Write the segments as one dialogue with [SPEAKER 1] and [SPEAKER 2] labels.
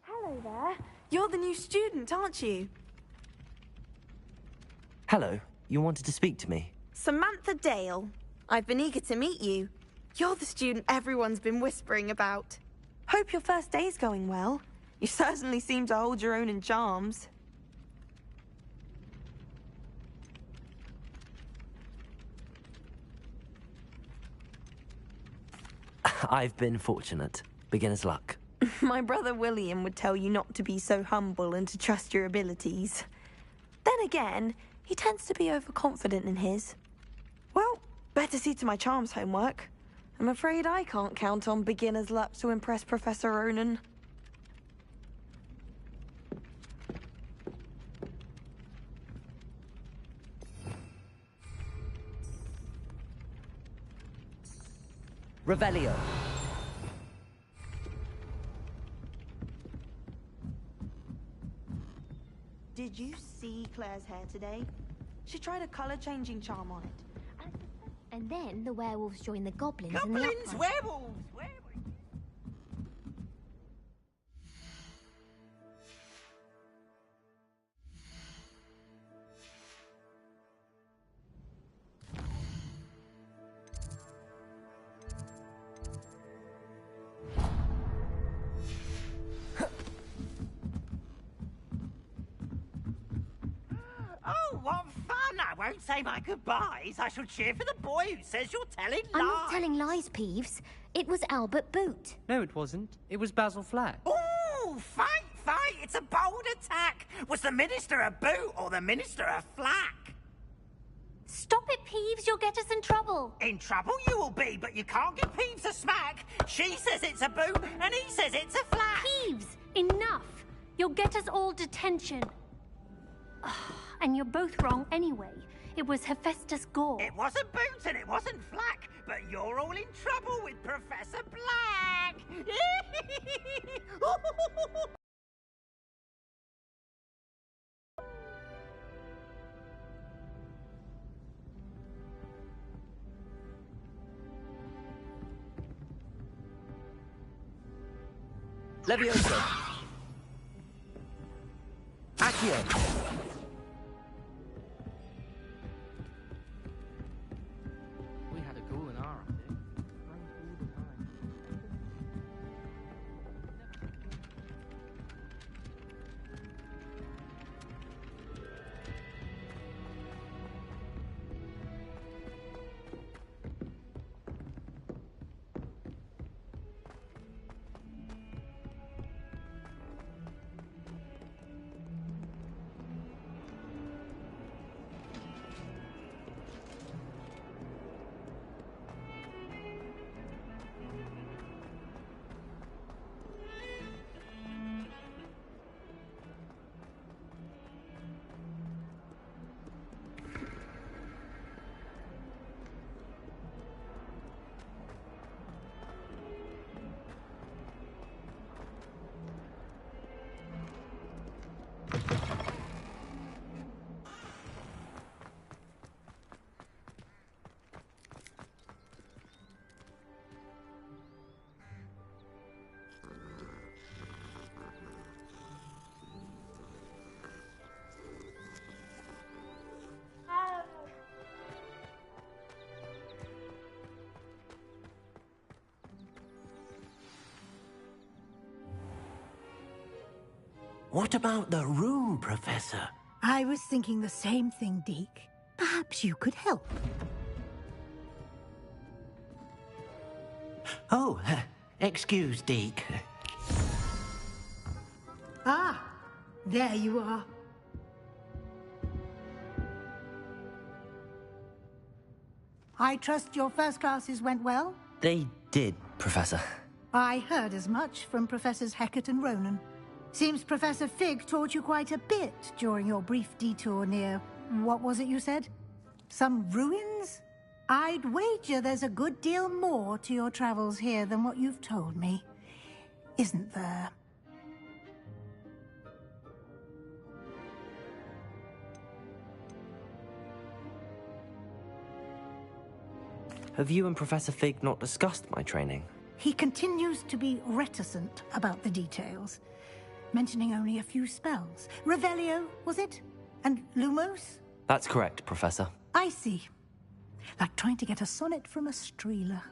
[SPEAKER 1] Hello there. You're the new student, aren't you?
[SPEAKER 2] Hello. You wanted to speak to me?
[SPEAKER 1] Samantha Dale. I've been eager to meet you. You're the student everyone's been whispering about. Hope your first day's going well. You certainly seem to hold your own in charms.
[SPEAKER 2] I've been fortunate. Beginner's luck.
[SPEAKER 1] My brother William would tell you not to be so humble and to trust your abilities. Then again, he tends to be overconfident in his. Well, better see to my charms homework. I'm afraid I can't count on beginner's luck to impress Professor Ronan.
[SPEAKER 2] Revelio.
[SPEAKER 1] Did you see Claire's hair today? She tried a colour-changing charm on it.
[SPEAKER 3] And then the werewolves joined the goblins in the
[SPEAKER 4] Goblins,
[SPEAKER 3] upright.
[SPEAKER 4] werewolves! Oh, what fun! I won't say my goodbyes. I shall cheer for the boy who says you're telling lies.
[SPEAKER 3] I'm not telling lies, Peeves. It was Albert Boot.
[SPEAKER 5] No, it wasn't. It was Basil Flack.
[SPEAKER 4] Ooh, fight! It's a bold attack. Was the minister a boot or the minister a flack?
[SPEAKER 3] Stop it, Peeves. You'll get us in trouble.
[SPEAKER 4] In trouble you will be, but you can't give Peeves a smack. She says it's a boot, and he says it's a flack.
[SPEAKER 6] Peeves, enough. You'll get us all detention. And you're both wrong anyway. It was Hephaestus Gore.
[SPEAKER 4] It wasn't boot and it wasn't flack, but you're all in trouble with Professor Black.
[SPEAKER 2] Levioso. Accio.
[SPEAKER 5] We had a goal in our idea.
[SPEAKER 2] What about the room, Professor?
[SPEAKER 7] I was thinking the same thing, Deke. Perhaps you could help.
[SPEAKER 2] Oh, excuse, Deke.
[SPEAKER 7] Ah, there you are. I trust your first classes went well?
[SPEAKER 2] They did, Professor.
[SPEAKER 7] I heard as much from Professors Hecat and Ronan. Seems Professor Fig taught you quite a bit during your brief detour near... what was it you said? Some ruins? I'd wager there's a good deal more to your travels here than what you've told me. Isn't there?
[SPEAKER 2] Have you and Professor Fig not discussed my training?
[SPEAKER 7] He continues to be reticent about the details, mentioning only a few spells. Revelio, was it? And Lumos?
[SPEAKER 2] That's correct, Professor.
[SPEAKER 7] I see. Like trying to get a sonnet from a streeler.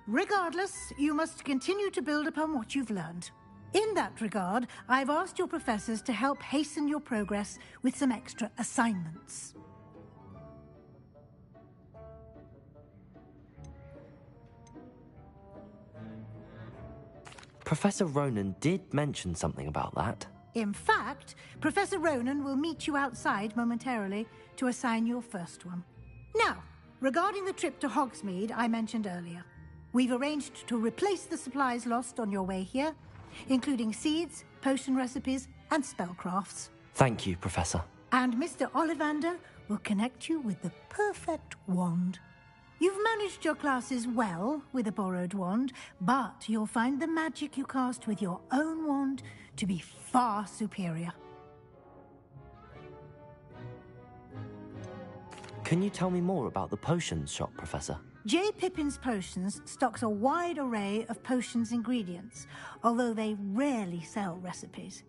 [SPEAKER 7] Regardless, you must continue to build upon what you've learned. In that regard, I've asked your professors to help hasten your progress with some extra assignments.
[SPEAKER 2] Professor Ronan did mention something about that.
[SPEAKER 7] In fact, Professor Ronan will meet you outside momentarily to assign your first one. Now, regarding the trip to Hogsmeade I mentioned earlier, we've arranged to replace the supplies lost on your way here, including seeds, potion recipes, and spellcrafts.
[SPEAKER 2] Thank you, Professor.
[SPEAKER 7] And Mr. Ollivander will connect you with the perfect wand. You've managed your classes well with a borrowed wand, but you'll find the magic you cast with your own wand to be far superior.
[SPEAKER 2] Can you tell me more about the potions shop, Professor?
[SPEAKER 7] J. Pippin's Potions stocks a wide array of potions ingredients, although they rarely sell recipes.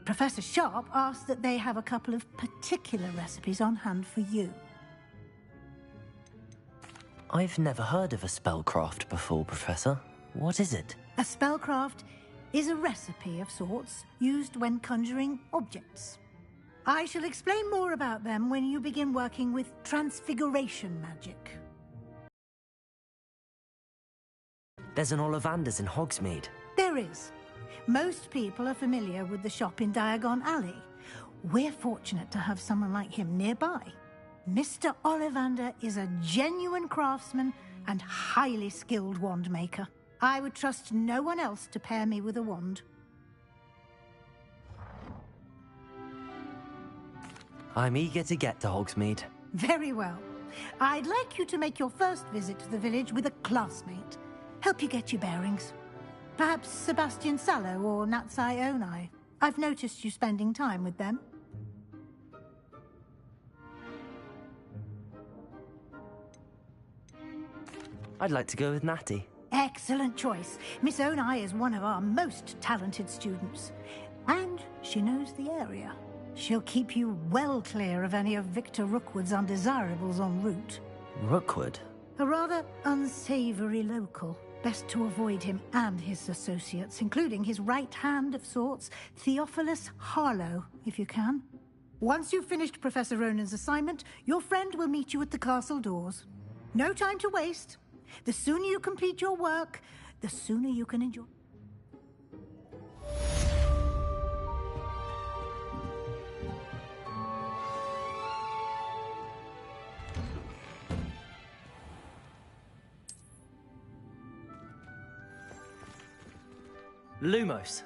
[SPEAKER 7] Professor Sharp asked that they have a couple of particular recipes on hand for you.
[SPEAKER 2] I've never heard of a spellcraft before, Professor. What is it?
[SPEAKER 7] A spellcraft is a recipe of sorts used when conjuring objects. I shall explain more about them when you begin working with transfiguration magic.
[SPEAKER 2] There's an Ollivander's in Hogsmeade.
[SPEAKER 7] There is. Most people are familiar with the shop in Diagon Alley. We're fortunate to have someone like him nearby. Mr. Ollivander is a genuine craftsman and highly skilled wand maker. I would trust no one else to pair me with a wand.
[SPEAKER 2] I'm eager to get to Hogsmeade.
[SPEAKER 7] Very well. I'd like you to make your first visit to the village with a classmate. Help you get your bearings. Perhaps Sebastian Sallow or Natsai Onai. I've noticed you spending time with them.
[SPEAKER 2] I'd like to go with Natty.
[SPEAKER 7] Excellent choice. Miss Onai is one of our most talented students. And she knows the area. She'll keep you well clear of any of Victor Rookwood's undesirables en route.
[SPEAKER 2] Rookwood?
[SPEAKER 7] A rather unsavory local. Best to avoid him and his associates, including his right hand of sorts, Theophilus Harlow, if you can. Once you've finished Professor Ronan's assignment, your friend will meet you at the castle doors. No time to waste. The sooner you complete your work, the sooner you can enjoy.
[SPEAKER 2] Lumos.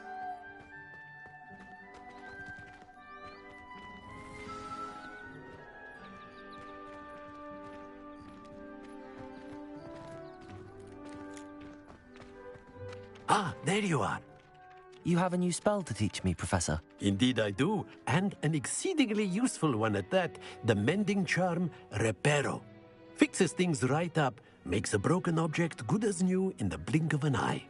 [SPEAKER 8] Ah, there you are.
[SPEAKER 2] You have a new spell to teach me, Professor.
[SPEAKER 8] Indeed I do, and an exceedingly useful one at that. The mending charm, Reparo. Fixes things right up, makes a broken object good as new in the blink of an eye.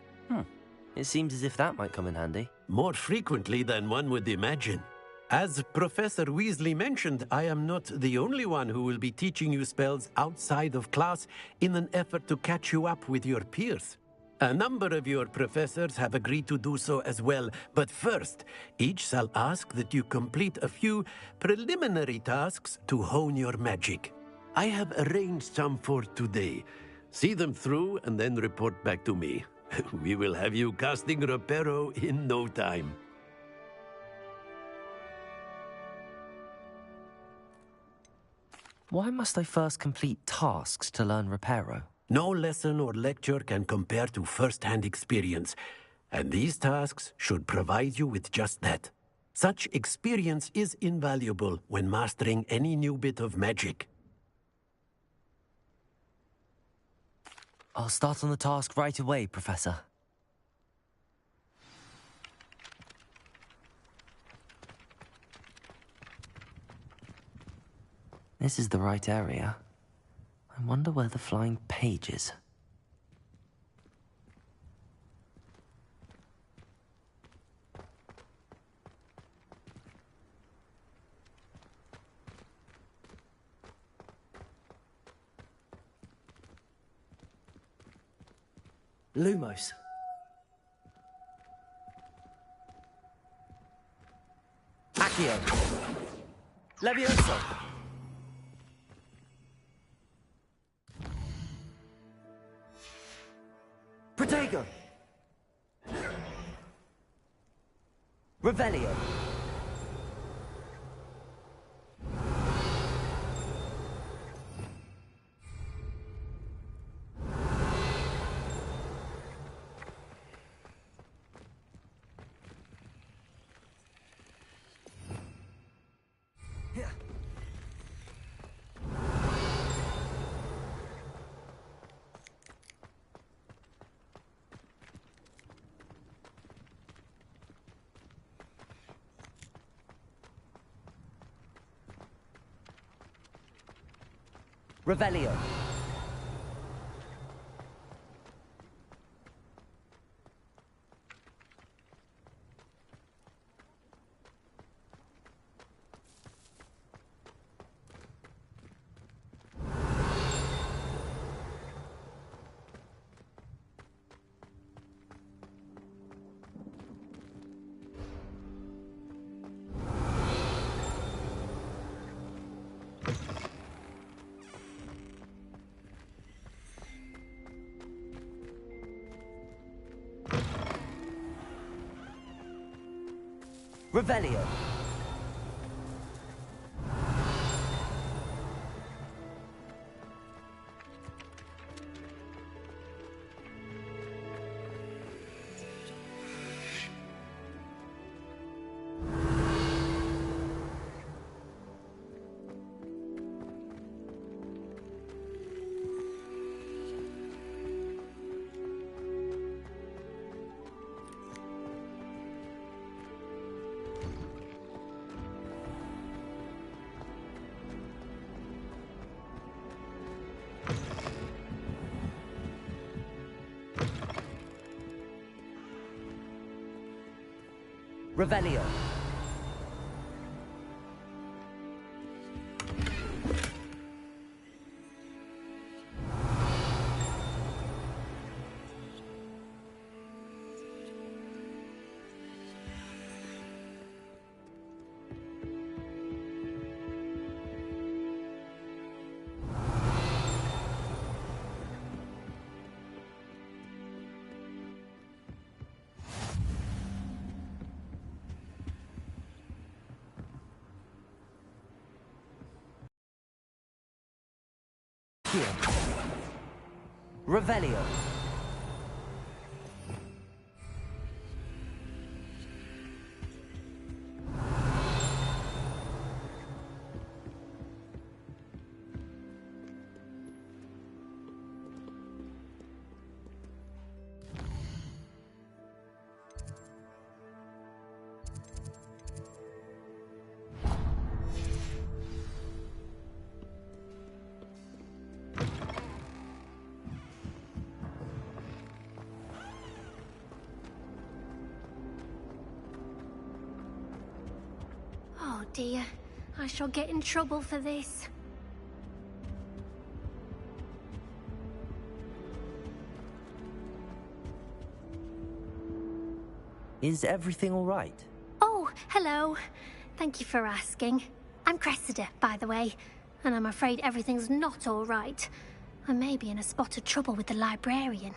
[SPEAKER 2] It seems as if that might come in handy.
[SPEAKER 8] More frequently than one would imagine. As Professor Weasley mentioned, I am not the only one who will be teaching you spells outside of class in an effort to catch you up with your peers. A number of your professors have agreed to do so as well, but first, each shall ask that you complete a few preliminary tasks to hone your magic. I have arranged some for today. See them through and then report back to me. We will have you casting Reparo in no time.
[SPEAKER 2] Why must I first complete tasks to learn Reparo?
[SPEAKER 8] No lesson or lecture can compare to first-hand experience, and these tasks should provide you with just that. Such experience is invaluable when mastering any new bit of magic.
[SPEAKER 2] I'll start on the task right away, Professor. This is the right area. I wonder where the flying page is.
[SPEAKER 9] Lumos. Accio. Levioso. Protego. Revelio. Revelio. Revelio. Revelio. Revelio.
[SPEAKER 6] Oh dear, I shall get in trouble for this.
[SPEAKER 2] Is everything all right?
[SPEAKER 6] Oh, hello. Thank you for asking. I'm Cressida, by the way, and I'm afraid everything's not all right. I may be in a spot of trouble with the librarian.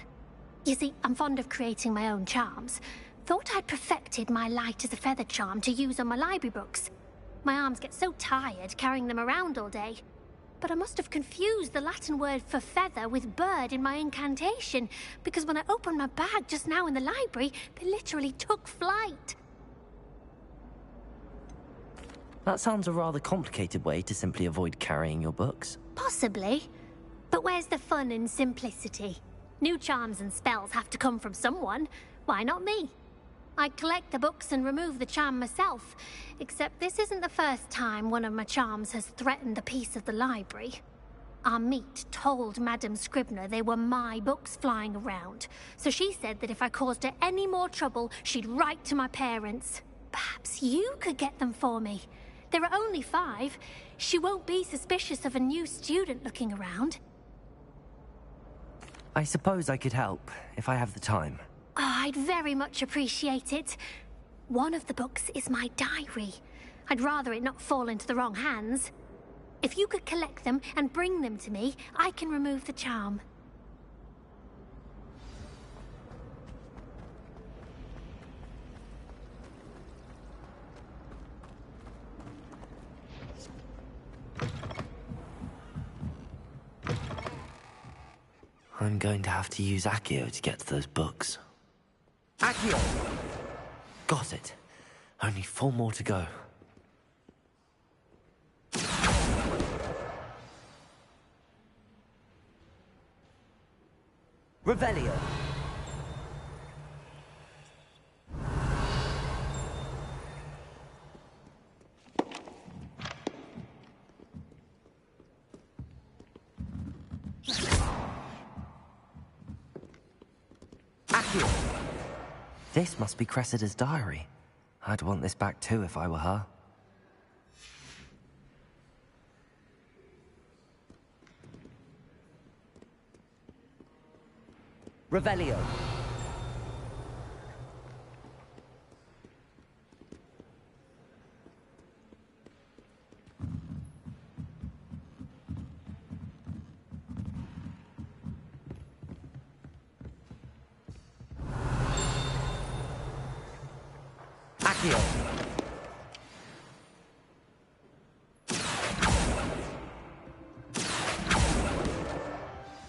[SPEAKER 6] You see, I'm fond of creating my own charms. Thought I'd perfected my light as a feather charm to use on my library books. My arms get so tired carrying them around all day. But I must have confused the Latin word for feather with bird in my incantation, because when I opened my bag just now in the library, they literally took flight.
[SPEAKER 2] That sounds a rather complicated way to simply avoid carrying your books.
[SPEAKER 6] Possibly. But where's the fun in simplicity? New charms and spells have to come from someone. Why not me? I collect the books and remove the charm myself, except this isn't the first time one of my charms has threatened the peace of the library. Our meet told Madame Scribner they were my books flying around, so she said that if I caused her any more trouble, she'd write to my parents. Perhaps you could get them for me. There are only 5. She won't be suspicious of a new student looking around.
[SPEAKER 9] I suppose I could help, if I have the time.
[SPEAKER 6] Oh, I'd very much appreciate it. One of the books is my diary. I'd rather it not fall into the wrong hands. If you could collect them and bring them to me, I can remove the charm.
[SPEAKER 2] I'm going to have to use Accio to get to those books.
[SPEAKER 9] Accio!
[SPEAKER 2] Got it. Only 4 more to go.
[SPEAKER 9] Revelio. Accio.
[SPEAKER 2] This must be Cressida's diary. I'd want this back too if I were her.
[SPEAKER 9] Revelio. Accio.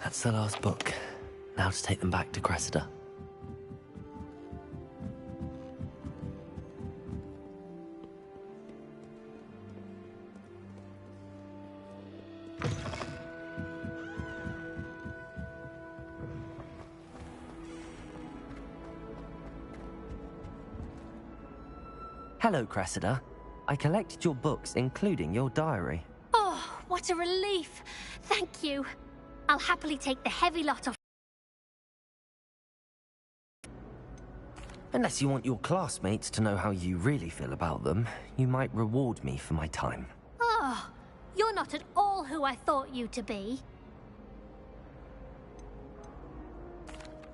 [SPEAKER 2] That's the last book. Now to take them back to Cressida. Hello, Cressida. I collected your books, including your diary.
[SPEAKER 6] Oh, what a relief. Thank you. I'll happily take the heavy lot off.
[SPEAKER 2] Unless you want your classmates to know how you really feel about them, you might reward me for my time.
[SPEAKER 6] Oh, you're not at all who I thought you to be.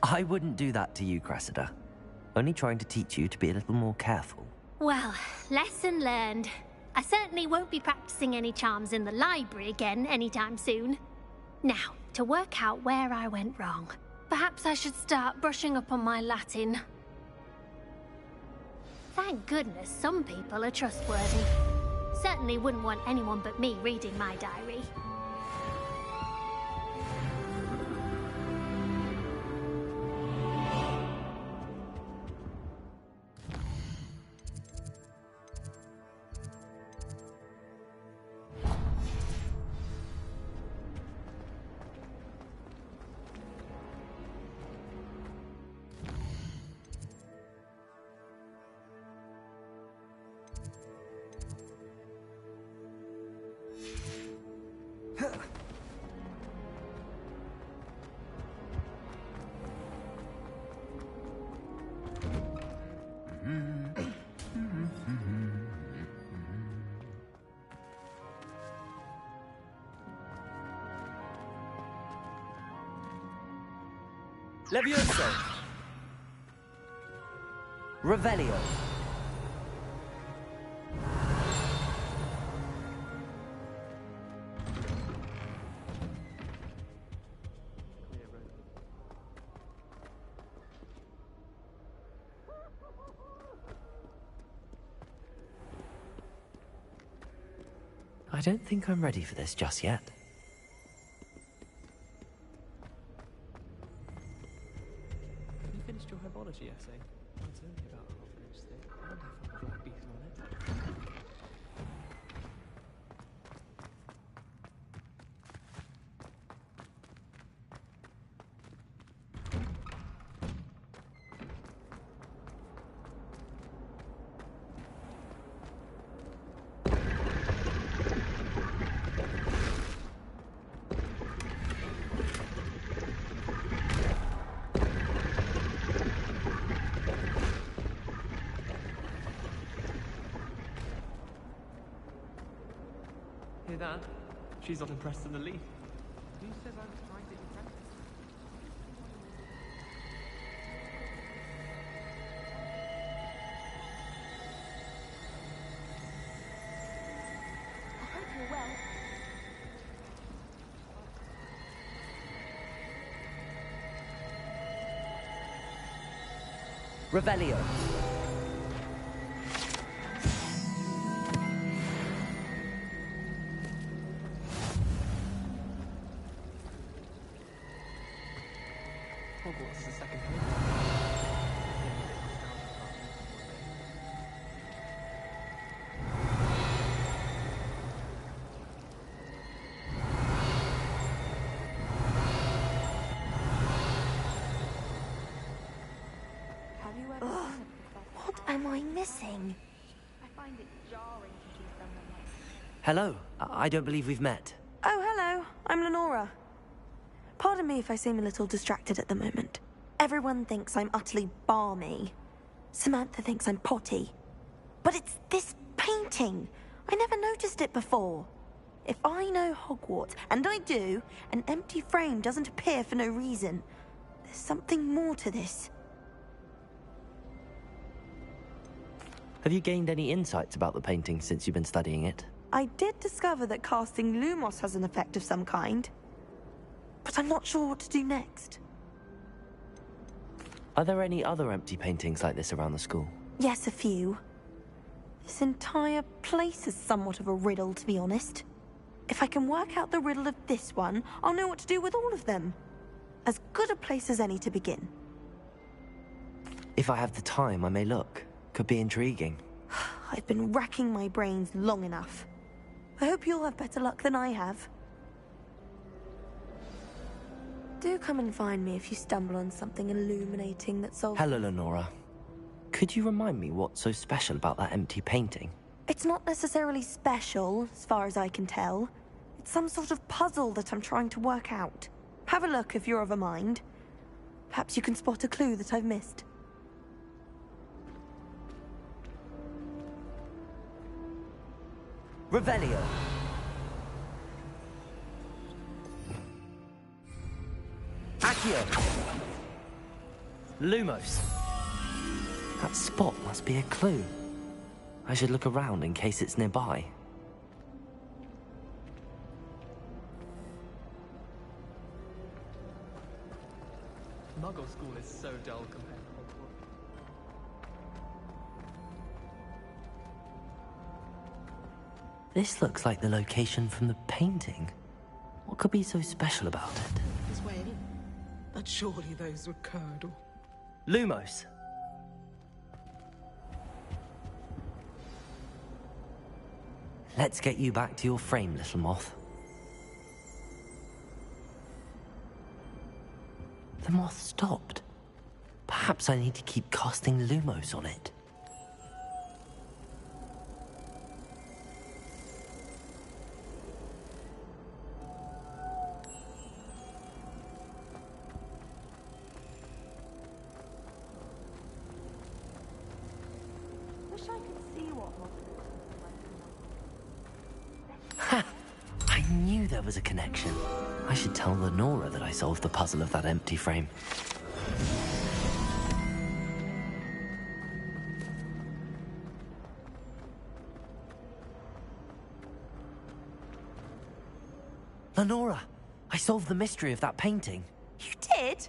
[SPEAKER 2] I wouldn't do that to you, Cressida. Only trying to teach you to be a little more careful.
[SPEAKER 6] Well, lesson learned. I certainly won't be practicing any charms in the library again anytime soon. Now, to work out where I went wrong. Perhaps I should start brushing up on my Latin. Thank goodness some people are trustworthy. Certainly wouldn't want anyone but me reading my diary.
[SPEAKER 9] Levioso. Revelio.
[SPEAKER 2] I don't think I'm ready for this just yet.
[SPEAKER 5] Have you finished your herbology essay? It's only about half an inch thick. I wonder if I'll black beetle on it. Hear that? She's not impressed in the least. Who says I'm trying to impress?
[SPEAKER 9] Revelio.
[SPEAKER 5] Hogwarts is the second home.
[SPEAKER 1] Have you ever seen a professor? What am I missing? I find it jarring to choose someone like
[SPEAKER 2] Hello. I don't believe we've met.
[SPEAKER 1] Oh, hello. I'm Lenora. Pardon me if I seem a little distracted at the moment. Everyone thinks I'm utterly balmy. Samantha thinks I'm potty. But it's this painting. I never noticed it before. If I know Hogwarts, and I do, an empty frame doesn't appear for no reason. There's something more to this.
[SPEAKER 2] Have you gained any insights about the painting since you've been studying it?
[SPEAKER 1] I did discover that casting Lumos has an effect of some kind. But I'm not sure what to do next.
[SPEAKER 2] Are there any other empty paintings like this around the school?
[SPEAKER 1] Yes, a few. This entire place is somewhat of a riddle, to be honest. If I can work out the riddle of this one, I'll know what to do with all of them. As good a place as any to begin.
[SPEAKER 2] If I have the time, I may look. Could be intriguing.
[SPEAKER 1] I've been racking my brains long enough. I hope you'll have better luck than I have. Do come and find me if you stumble on something illuminating that solves...
[SPEAKER 2] Hello, Lenora. Could you remind me what's so special about that empty painting?
[SPEAKER 1] It's not necessarily special, as far as I can tell. It's some sort of puzzle that I'm trying to work out. Have a look if you're of a mind. Perhaps you can spot a clue that I've missed.
[SPEAKER 9] Revelio. Accio.
[SPEAKER 2] Lumos. That spot must be a clue. I should look around in case it's nearby.
[SPEAKER 5] Muggle school is so dull compared to Hogwarts.
[SPEAKER 2] This looks like the location from the painting. What could be so special about it?
[SPEAKER 10] This way in. But surely those were Curdle.
[SPEAKER 2] Lumos. Let's get you back to your frame, little moth. The moth stopped. Perhaps I need to keep casting Lumos on it.
[SPEAKER 1] Wish I could see what
[SPEAKER 2] Ha! I knew there was a connection. I should tell Lenora that I solved the puzzle of that empty frame. Lenora, I solved the mystery of that painting.
[SPEAKER 1] You did?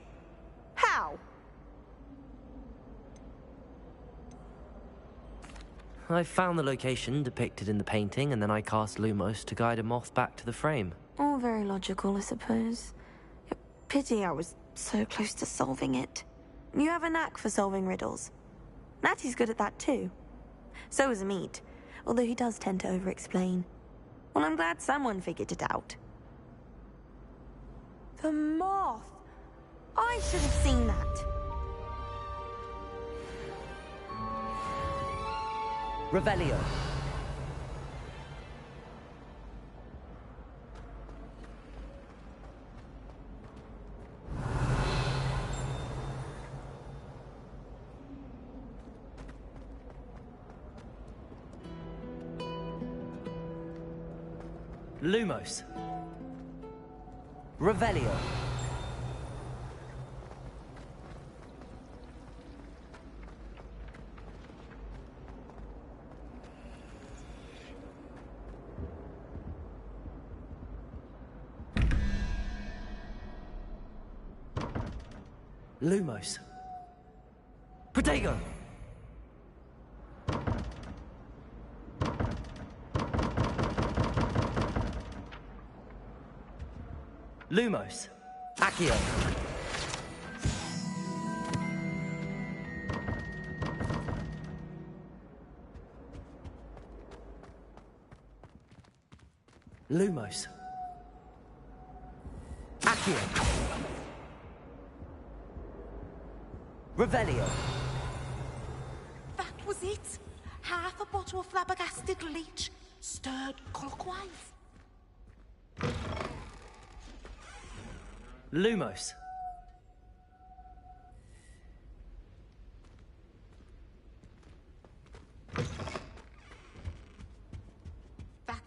[SPEAKER 1] How?
[SPEAKER 2] I found the location depicted in the painting, and then I cast Lumos to guide a moth back to the frame.
[SPEAKER 1] All very logical, I suppose. Pity I was so close to solving it. You have a knack for solving riddles. Natty's good at that too. So is Amit, although he does tend to over-explain. Well, I'm glad someone figured it out. The moth! I should have seen that.
[SPEAKER 9] Revelio.
[SPEAKER 2] Lumos.
[SPEAKER 9] Revelio.
[SPEAKER 2] Lumos. Protego! Lumos. Accio. Lumos. Accio. Revelio.
[SPEAKER 10] That was it. Half a bottle of flabbergasted leech, stirred clockwise.
[SPEAKER 2] Lumos.
[SPEAKER 10] That's...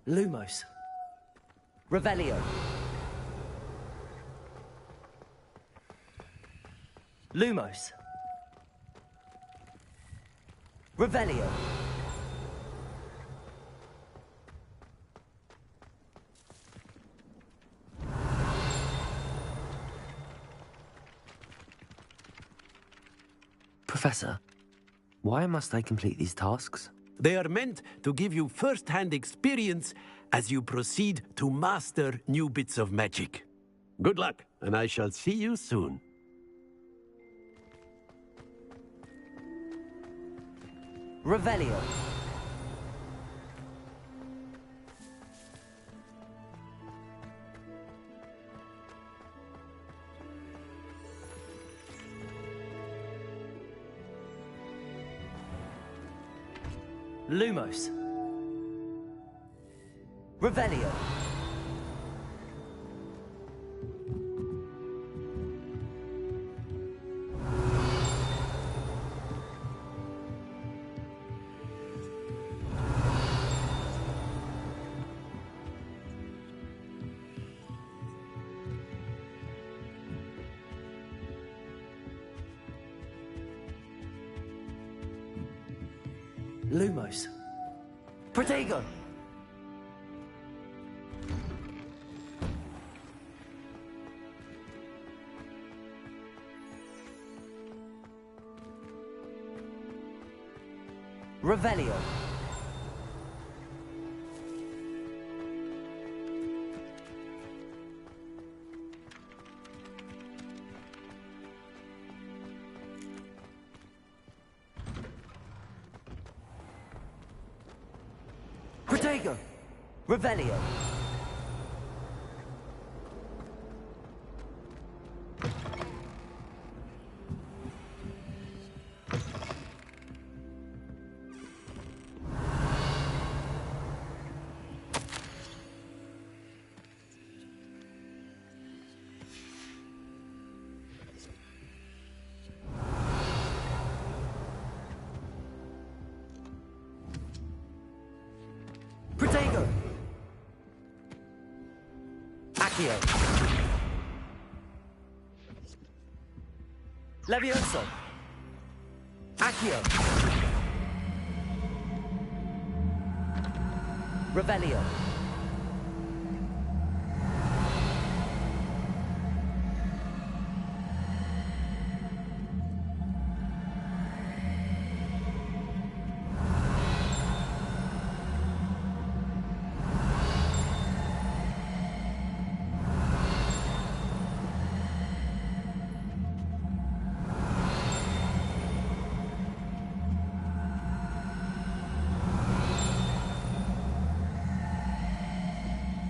[SPEAKER 2] Lumos. Revelio. Lumos. Revelio. Professor, why must I complete these tasks?
[SPEAKER 8] They are meant to give you first-hand experience as you proceed to master new bits of magic. Good luck, and I shall see you soon.
[SPEAKER 2] Revelio. Lumos. Revelio. Lumos. Protego. Revelio. Protego. Revelio. Protego. Accio. Levioso. Accio. Revelio.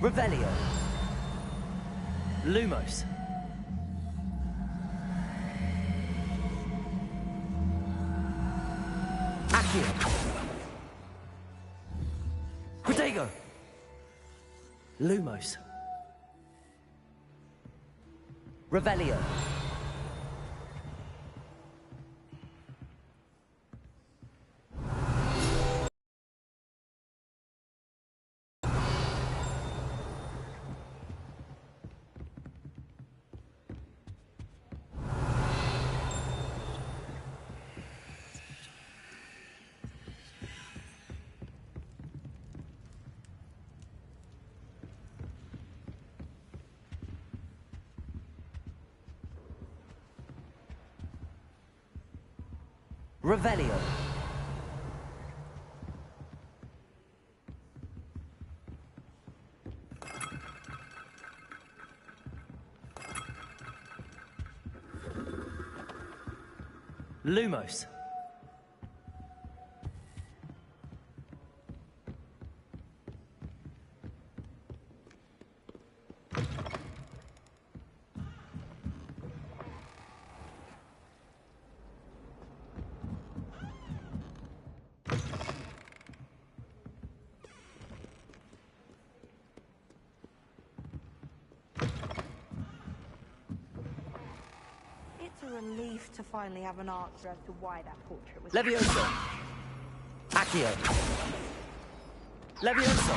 [SPEAKER 2] Revelio. Lumos. Accio. Protego. Lumos. Revelio.
[SPEAKER 9] Revelio. Lumos.
[SPEAKER 1] It's a relief to finally have an answer as to why that portrait was...
[SPEAKER 9] Levioso. Accio. Levioso.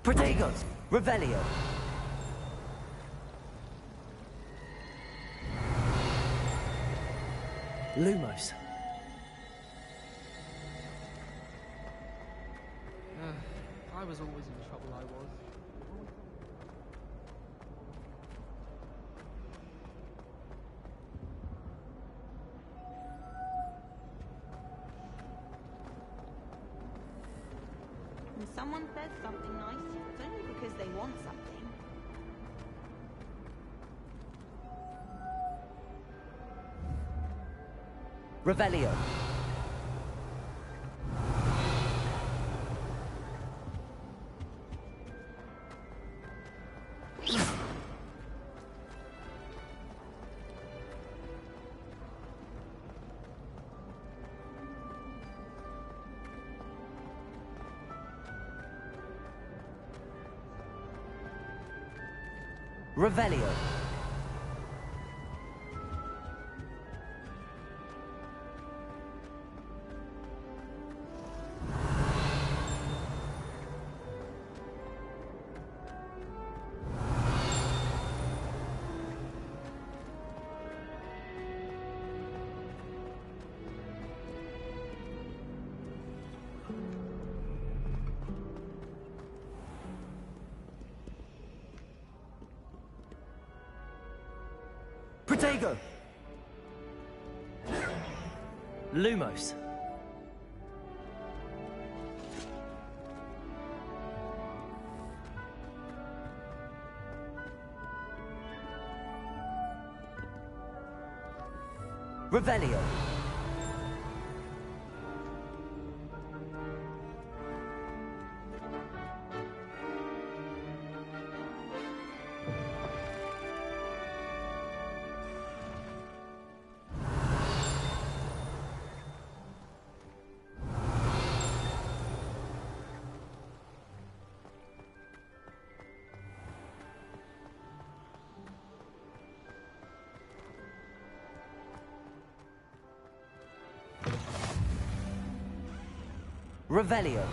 [SPEAKER 9] Protego. Revelio. Lumos.
[SPEAKER 5] I was always in trouble, I was.
[SPEAKER 1] When someone says something nice, it's only because they want something.
[SPEAKER 9] Revelio. Revelio. Protego. Lumos. Revelio. Revelio.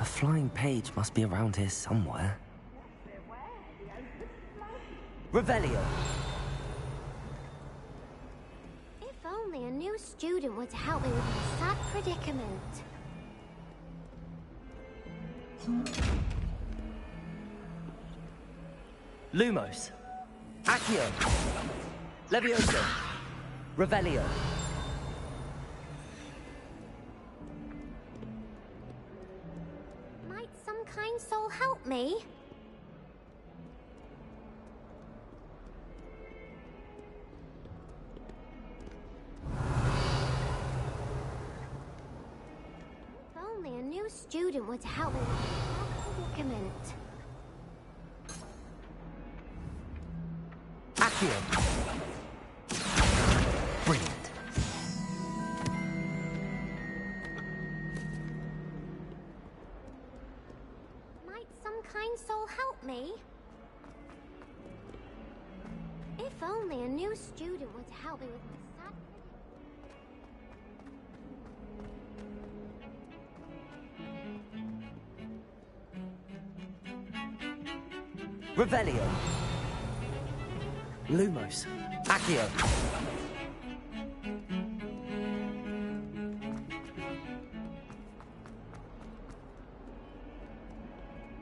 [SPEAKER 2] A flying page must be around here somewhere.
[SPEAKER 9] Revelio.
[SPEAKER 6] If only a new student were to help me with my sad predicament.
[SPEAKER 9] Lumos. Accio. Levioso. Revelio.
[SPEAKER 6] Might some kind soul help me? If only a new student were to help me with my predicament.
[SPEAKER 9] Accio. Brilliant.
[SPEAKER 6] new student were to help me with my sad...
[SPEAKER 9] Revelio. Lumos. Accio.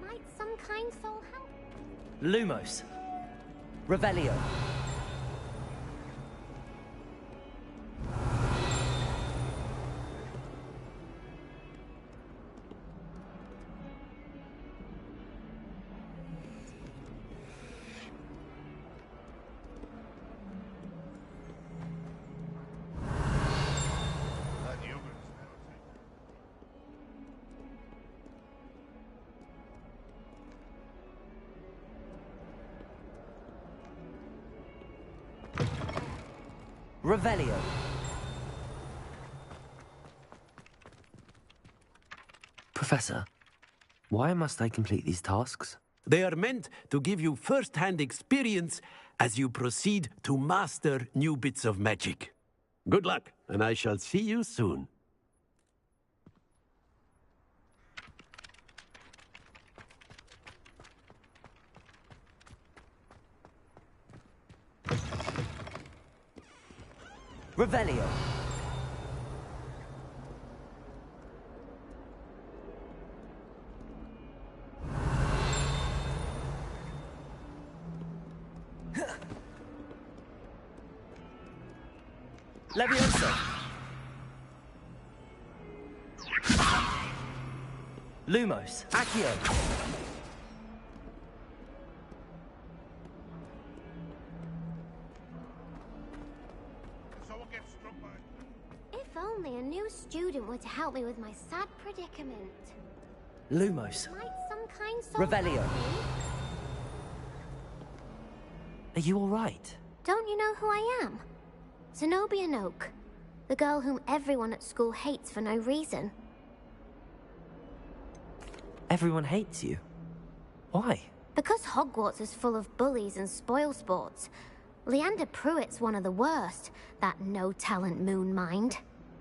[SPEAKER 6] Might some kind soul help?
[SPEAKER 9] Lumos. Revelio. Revelio.
[SPEAKER 2] Professor, why must I complete these tasks?
[SPEAKER 8] They are meant to give you first-hand experience as you proceed to master new bits of magic. Good luck, and I shall see you soon.
[SPEAKER 9] Revelio. Levioso. Lumos. Accio.
[SPEAKER 6] If only a new student were to help me with my sad predicament.
[SPEAKER 9] Lumos.
[SPEAKER 6] Might some kind soul
[SPEAKER 9] Revelio.
[SPEAKER 6] help me?
[SPEAKER 2] Are you all right?
[SPEAKER 6] Don't you know who I am? Zenobia Noak, the girl whom everyone at school hates for no reason.
[SPEAKER 2] Everyone hates you. Why?
[SPEAKER 6] Because Hogwarts is full of bullies and spoilsports. Leander Pruitt's one of the worst, that no-talent moon mind.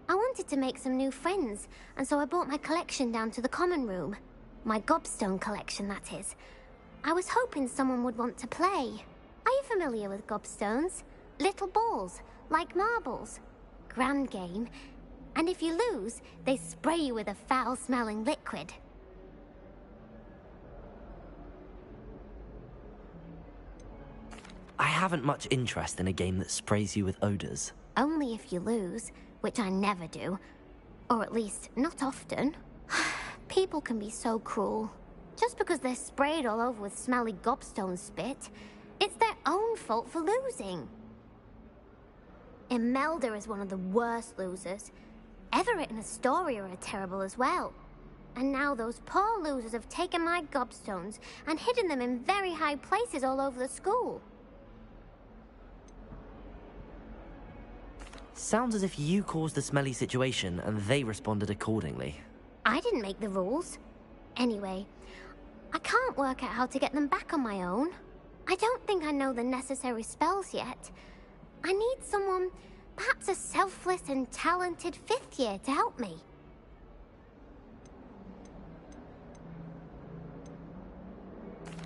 [SPEAKER 6] I wanted to make some new friends, and so I brought my collection down to the common room. My gobstone collection, that is. I was hoping someone would want to play. Are you familiar with gobstones? Little balls, like marbles. Grand game. And if you lose, they spray you with a foul-smelling liquid.
[SPEAKER 2] I haven't much interest in a game that sprays you with odors.
[SPEAKER 6] Only if you lose, which I never do. Or at least, not often. People can be so cruel. Just because they're sprayed all over with smelly gobstone spit, it's their own fault for losing. Imelda is one of the worst losers. Everett and Astoria are terrible as well. And now those poor losers have taken my gobstones and hidden them in very high places all over the school.
[SPEAKER 2] Sounds as if you caused the smelly situation and they responded accordingly.
[SPEAKER 6] I didn't make the rules. Anyway, I can't work out how to get them back on my own. I don't think I know the necessary spells yet. I need someone, perhaps a selfless and talented fifth year to help me.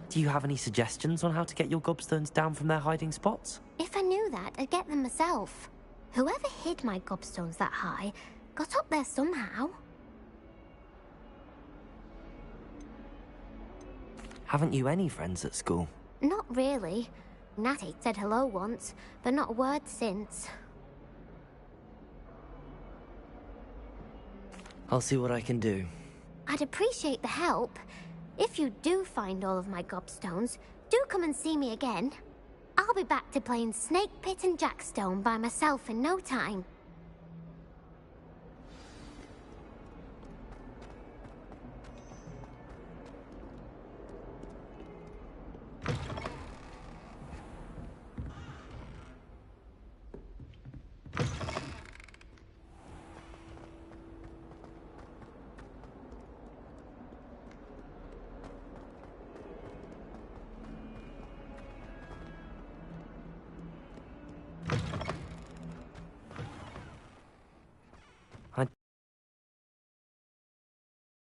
[SPEAKER 2] Do you have any suggestions on how to get your gobstones down from their hiding spots?
[SPEAKER 6] If I knew that, I'd get them myself. Whoever hid my gobstones that high got up there somehow.
[SPEAKER 2] Haven't you any friends at school?
[SPEAKER 6] Not really. Natty said hello once, but not a word since.
[SPEAKER 2] I'll see what I can do.
[SPEAKER 6] I'd appreciate the help. If you do find all of my gobstones, do come and see me again. I'll be back to playing Snake Pit and Jackstone by myself in no time.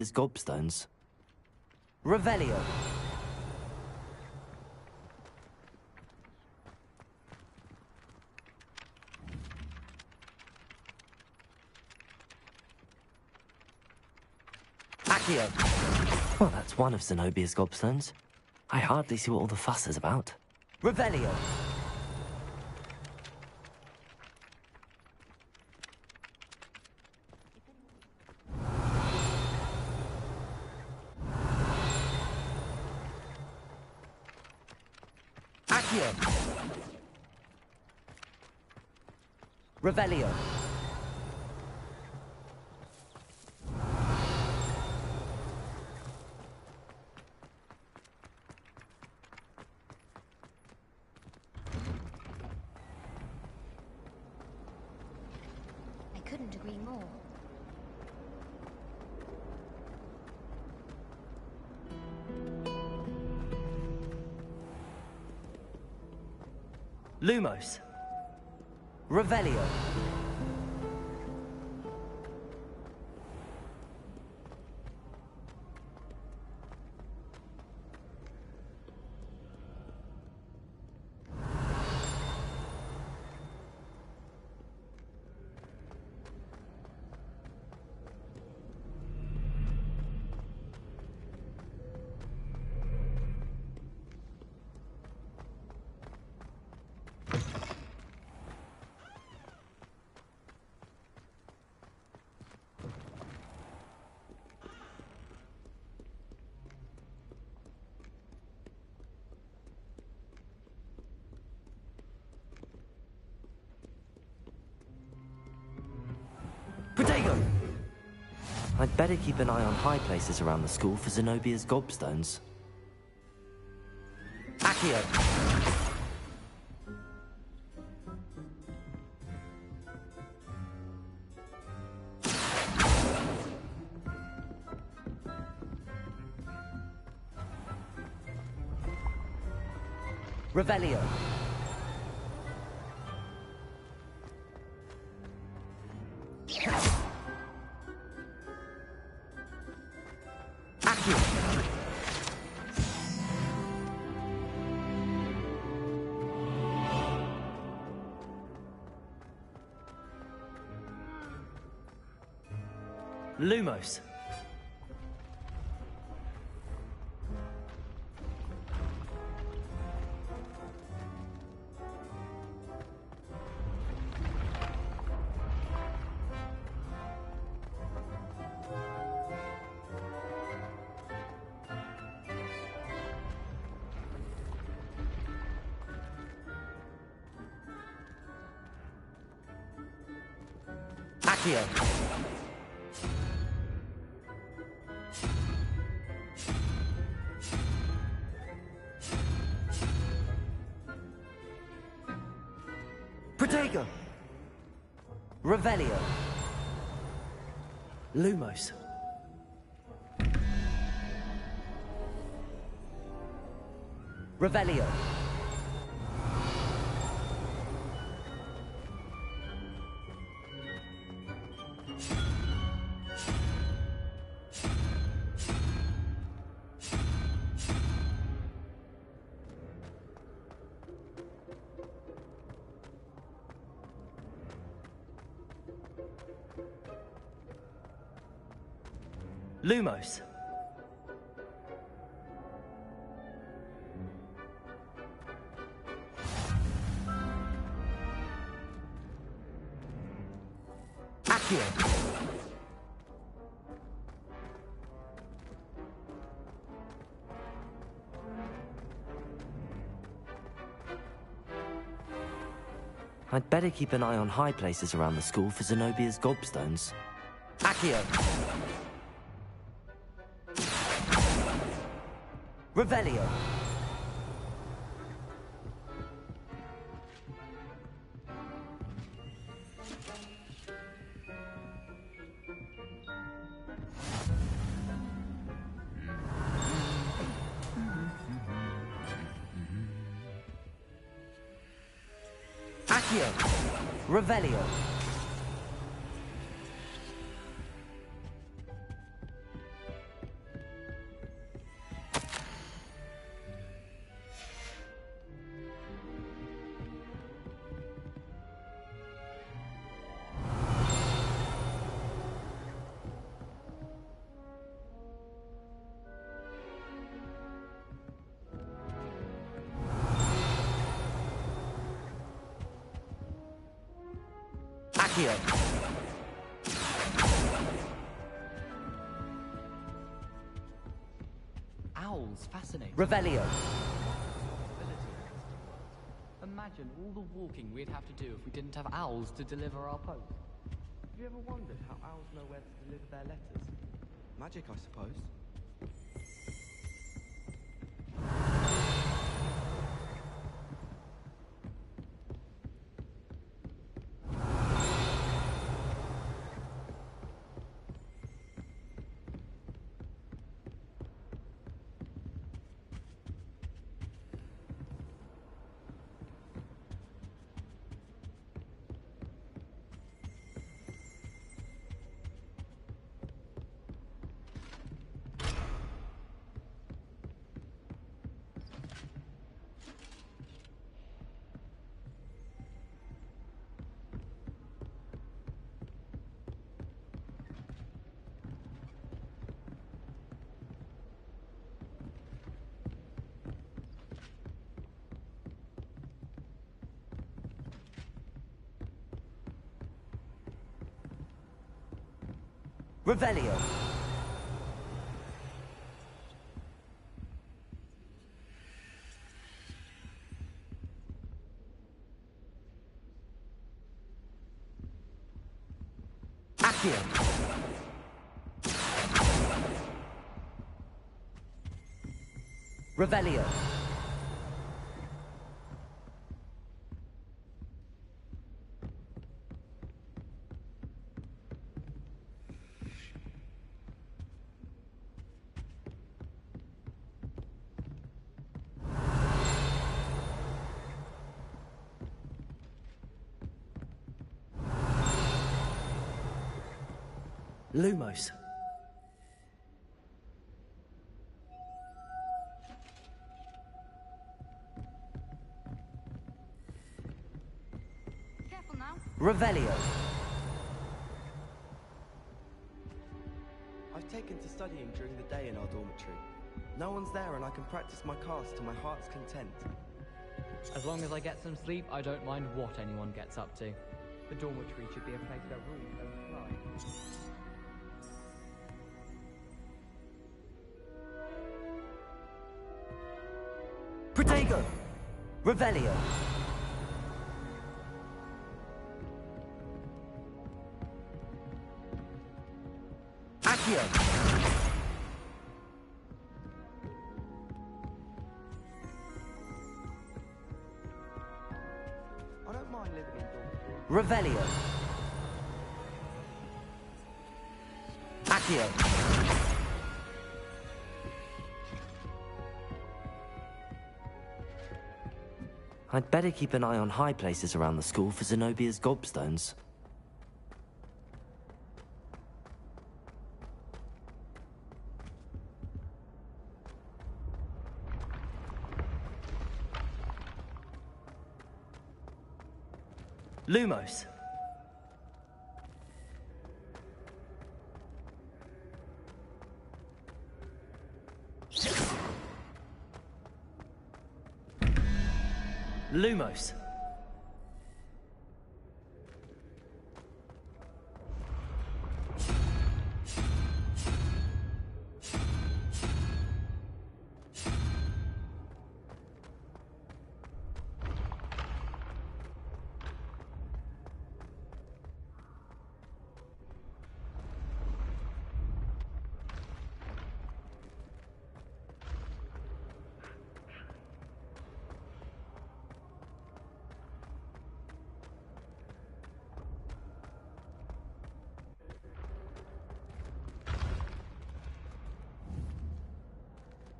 [SPEAKER 2] gobstones. Revelio. Accio. Well, that's one of Zenobia's gobstones. I hardly see what all the fuss is about. Revelio. Accio. Revelio.
[SPEAKER 6] I couldn't agree more.
[SPEAKER 9] Lumos. Revelio.
[SPEAKER 2] Protego! I'd better keep an eye on high places around the school for Zenobia's gobstones. Accio!
[SPEAKER 9] Revelio.
[SPEAKER 2] Accio!
[SPEAKER 9] Lumos.
[SPEAKER 2] Accio! Protego! Revelio!
[SPEAKER 9] Lumos.
[SPEAKER 2] Revelio!
[SPEAKER 9] Lumos.
[SPEAKER 2] Accio! I'd better keep an eye on high places around the school for Zenobia's gobstones. Accio! Revelio! Accio! Revelio!
[SPEAKER 9] Accio.
[SPEAKER 5] Owls, fascinating.
[SPEAKER 9] Revelio.
[SPEAKER 5] Imagine all the walking we'd have to do if we didn't have owls to deliver our post. Have you ever wondered how owls know where to deliver their letters?
[SPEAKER 11] Magic, I suppose.
[SPEAKER 9] Revelio. Accio. Revelio. Lumos.
[SPEAKER 3] Careful now.
[SPEAKER 9] Revelio.
[SPEAKER 11] I've taken to studying during the day in our dormitory. No one's there and I can practice my cast to my heart's content.
[SPEAKER 5] As long as I get some sleep, I don't mind what anyone gets up to. The dormitory should be a place where rules don't fly.
[SPEAKER 9] Protego. Revelio. Accio.
[SPEAKER 11] I don't mind living in dormitory.
[SPEAKER 9] Revelio. Accio. I'd better keep an eye on high places around the school for Zenobia's gobstones. Lumos. Lumos.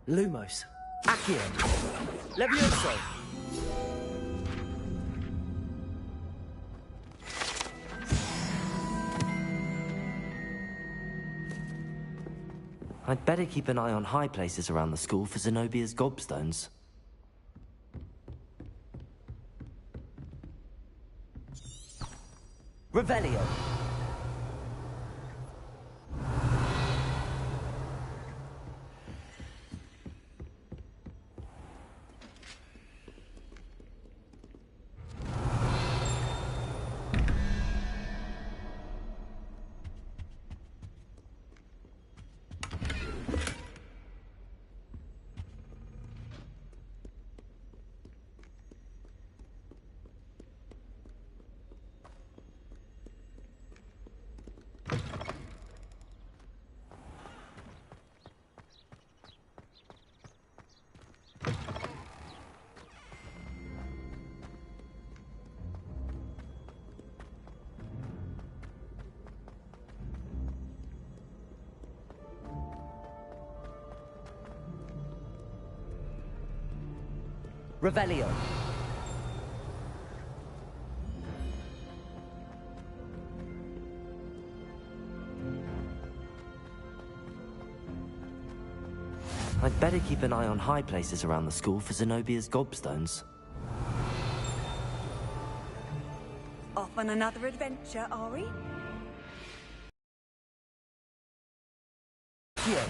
[SPEAKER 9] Lumos. Accio. Levioso. I'd better keep an eye on high places around the school for Zenobia's gobstones. Revelio.
[SPEAKER 2] Revelio.
[SPEAKER 9] I'd better keep an eye on high places around the school for Zenobia's gobstones.
[SPEAKER 12] Off on another adventure, are we?
[SPEAKER 2] Here.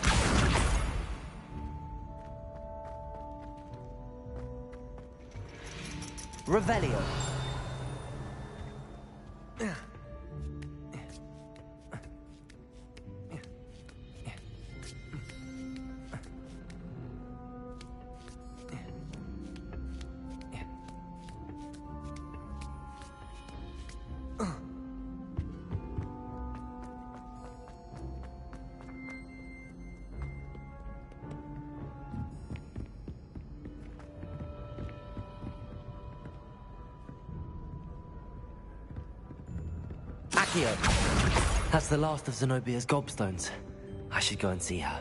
[SPEAKER 2] Revelio.
[SPEAKER 9] That's the last of Zenobia's gobstones. I should go and see her.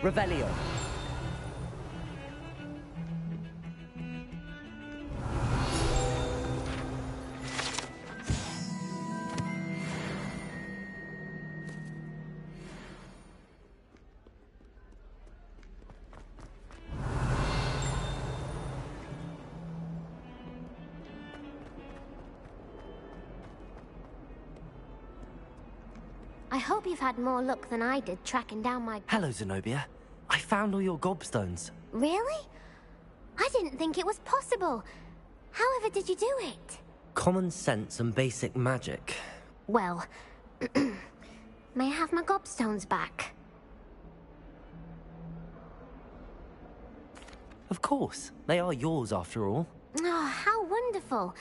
[SPEAKER 2] Revelio.
[SPEAKER 6] I hope you've had more luck than I did tracking down my...
[SPEAKER 9] Hello, Zenobia. I found all your gobstones.
[SPEAKER 6] Really? I didn't think it was possible. However did you do it?
[SPEAKER 9] Common sense and basic magic.
[SPEAKER 6] Well, may I have my gobstones back?
[SPEAKER 9] Of course. They are yours after all.
[SPEAKER 6] Oh, how wonderful.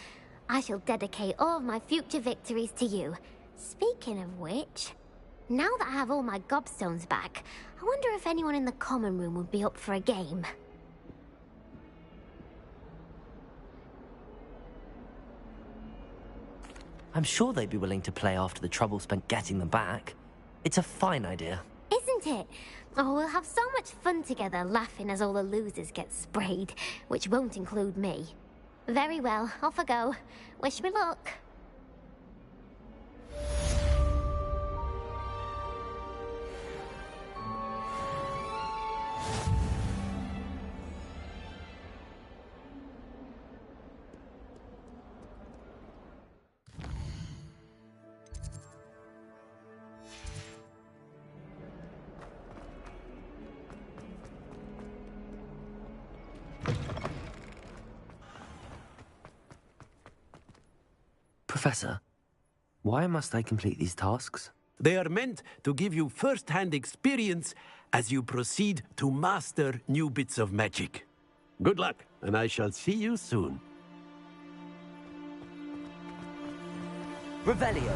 [SPEAKER 6] I shall dedicate all of my future victories to you. Speaking of which, now that I have all my gobstones back, I wonder if anyone in the common room would be up for a game.
[SPEAKER 9] I'm sure they'd be willing to play after the trouble spent getting them back. It's a fine idea.
[SPEAKER 6] Isn't it? Oh, we'll have so much fun together laughing as all the losers get sprayed, which won't include me. Very well, off I go. Wish me luck.
[SPEAKER 9] Professor, why must I complete these tasks?
[SPEAKER 8] They are meant to give you first-hand experience as you proceed to master new bits of magic. Good luck, and I shall see you soon.
[SPEAKER 2] Revelio.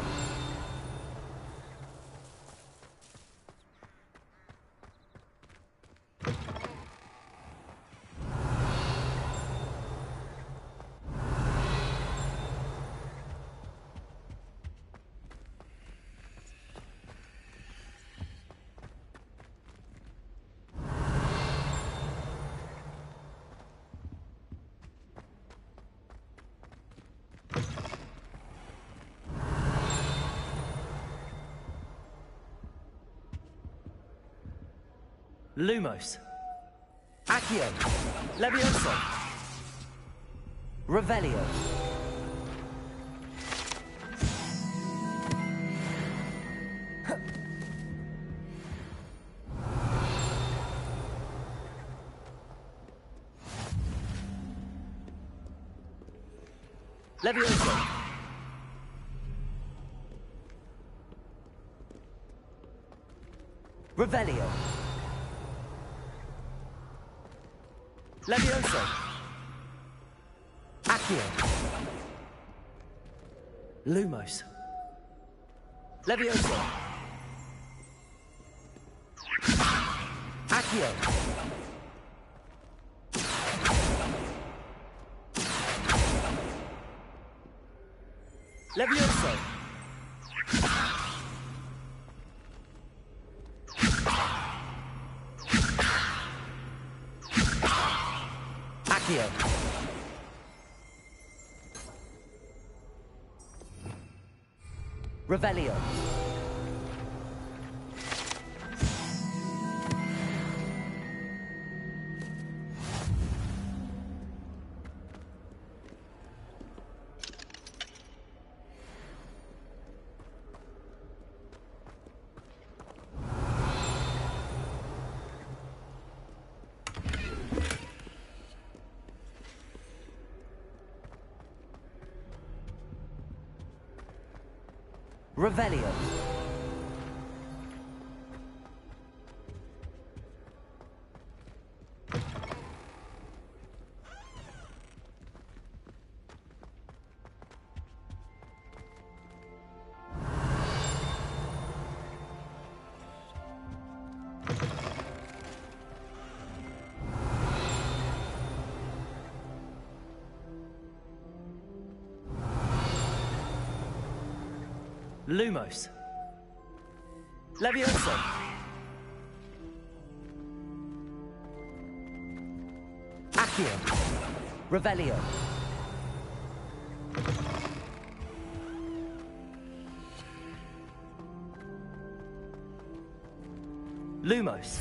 [SPEAKER 2] Lumos. Accio. Levioso. Revelio. Levioso.
[SPEAKER 9] Revelio. Levioso. Accio. Lumos. Levioso. Accio. Levioso. Accio. Revelio. Revelio. Lumos. Levioso. Accio. Revelio. Lumos.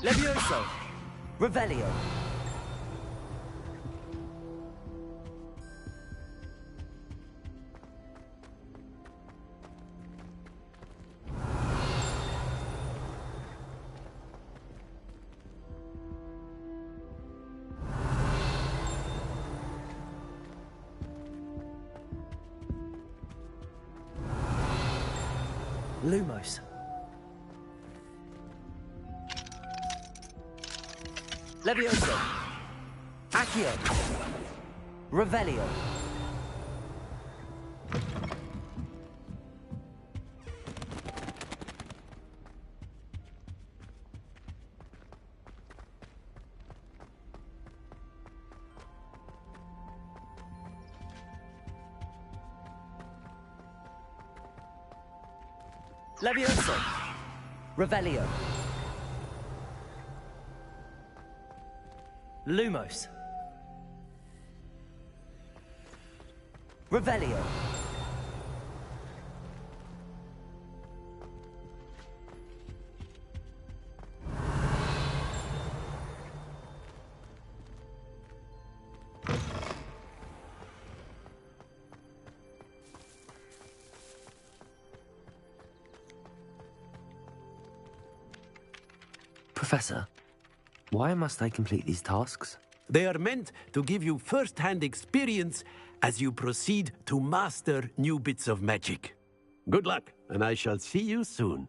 [SPEAKER 9] Levioso. Revelio. Lumos. Levioso. Accio. Revelio. Levioso. Revelio. Lumos. Revelio.
[SPEAKER 2] Professor, why must I complete these tasks?
[SPEAKER 8] They are meant to give you first-hand experience as you proceed to master new bits of magic. Good luck, and I shall see you soon.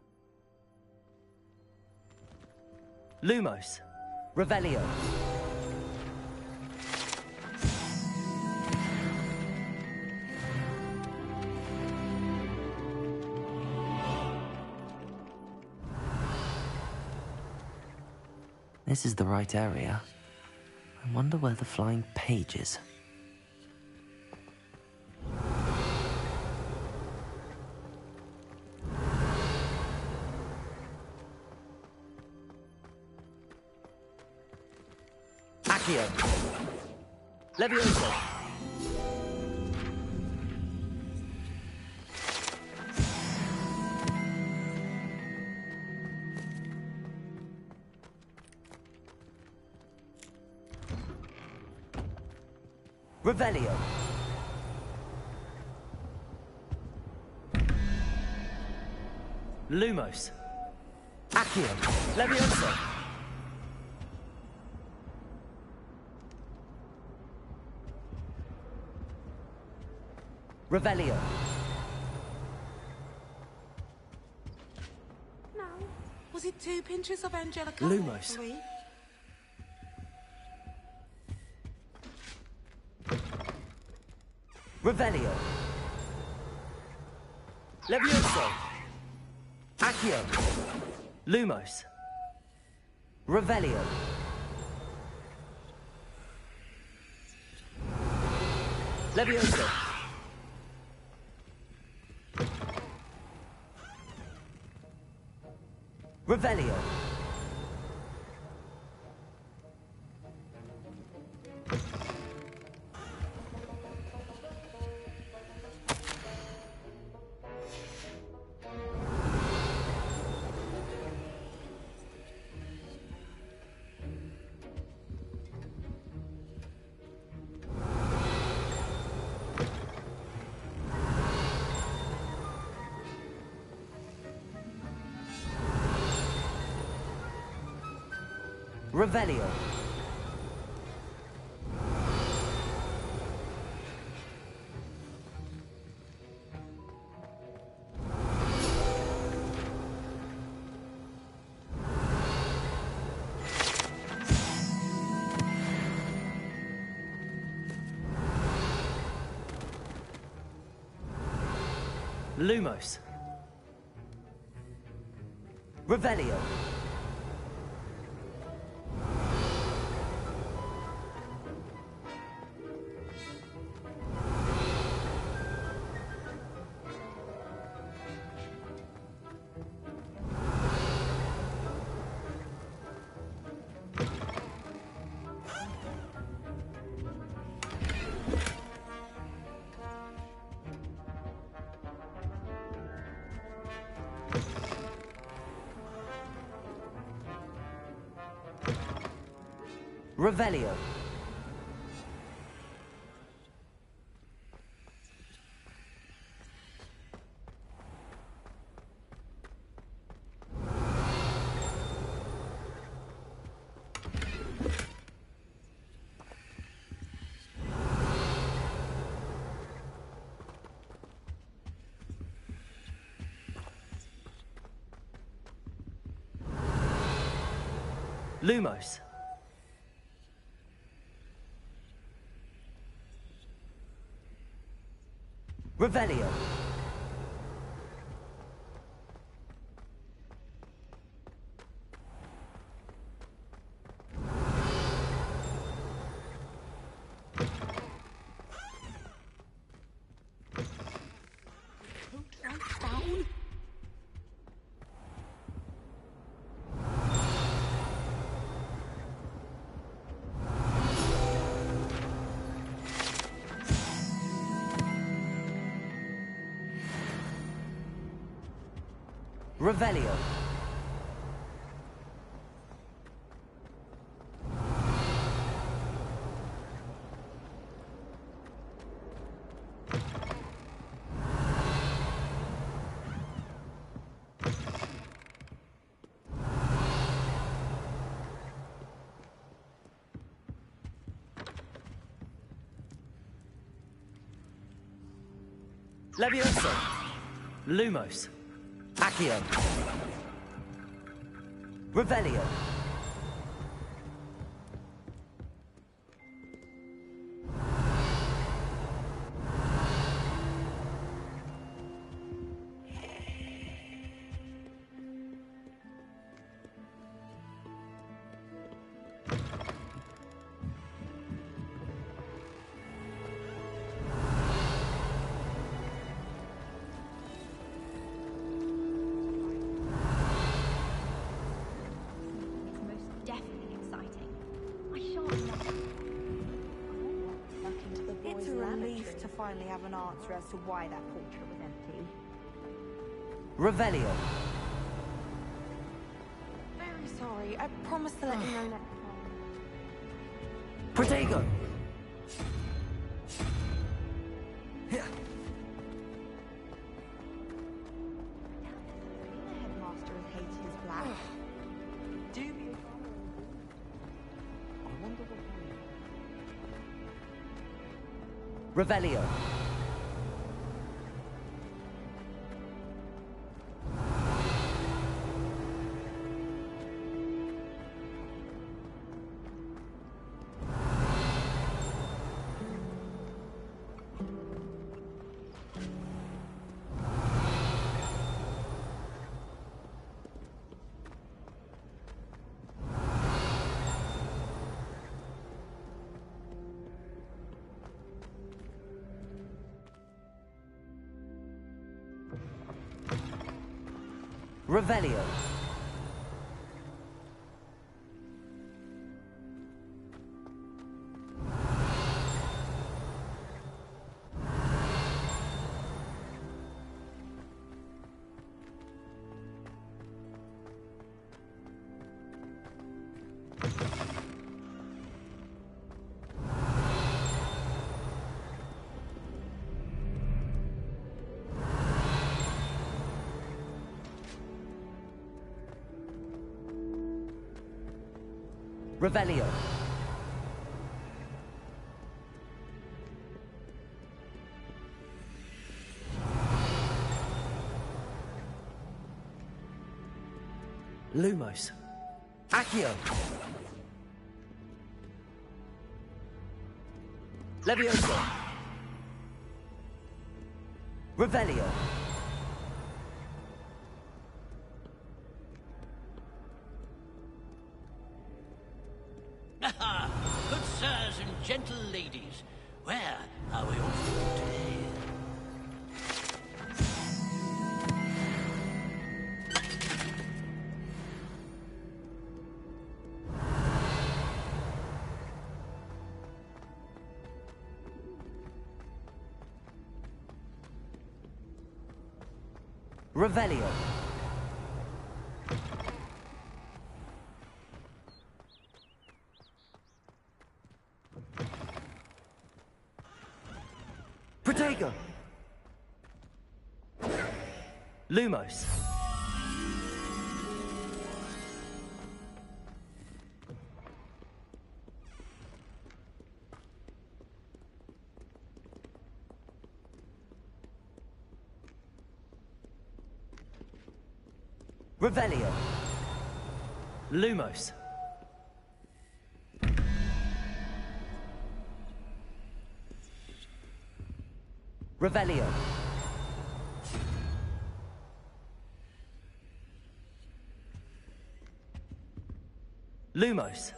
[SPEAKER 9] Lumos. Revelio.
[SPEAKER 2] This is the right area. I wonder where the flying page is.
[SPEAKER 9] Accio. Levioso. Revelio. Lumos. Accio. Levioso. Revelio.
[SPEAKER 10] No. Was it 2 pinches of Angelica?
[SPEAKER 9] Lumos.
[SPEAKER 10] 3?
[SPEAKER 9] Revelio. Levioso. Accio. Lumos. Revelio. Levioso. Revelio. Revelio. Lumos. Revelio. Revelio. Lumos. Revelio.
[SPEAKER 10] Down.
[SPEAKER 9] Revelio. Levioso. Lumos. Accio. Revelio.
[SPEAKER 12] Finally have an answer as to why that portrait was empty.
[SPEAKER 9] Revelio.
[SPEAKER 1] Very sorry. I promise to let you know next time.
[SPEAKER 9] Protego.
[SPEAKER 12] The headmaster has hated his black. Dubious.
[SPEAKER 5] I wonder what.
[SPEAKER 9] Revelio. Revelio. Revelio. Lumos. Accio. Levioso. Revelio.
[SPEAKER 13] Good sirs and gentle ladies, where are we off today?
[SPEAKER 9] Revelio. Protego. Lumos. Revelio. Lumos. Revelio. Lumos.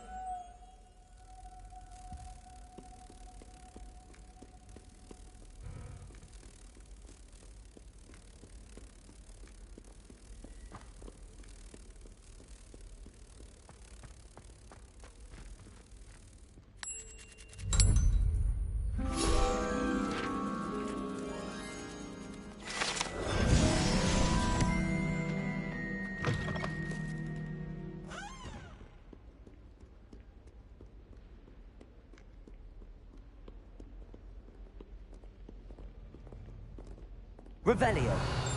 [SPEAKER 9] Revelio.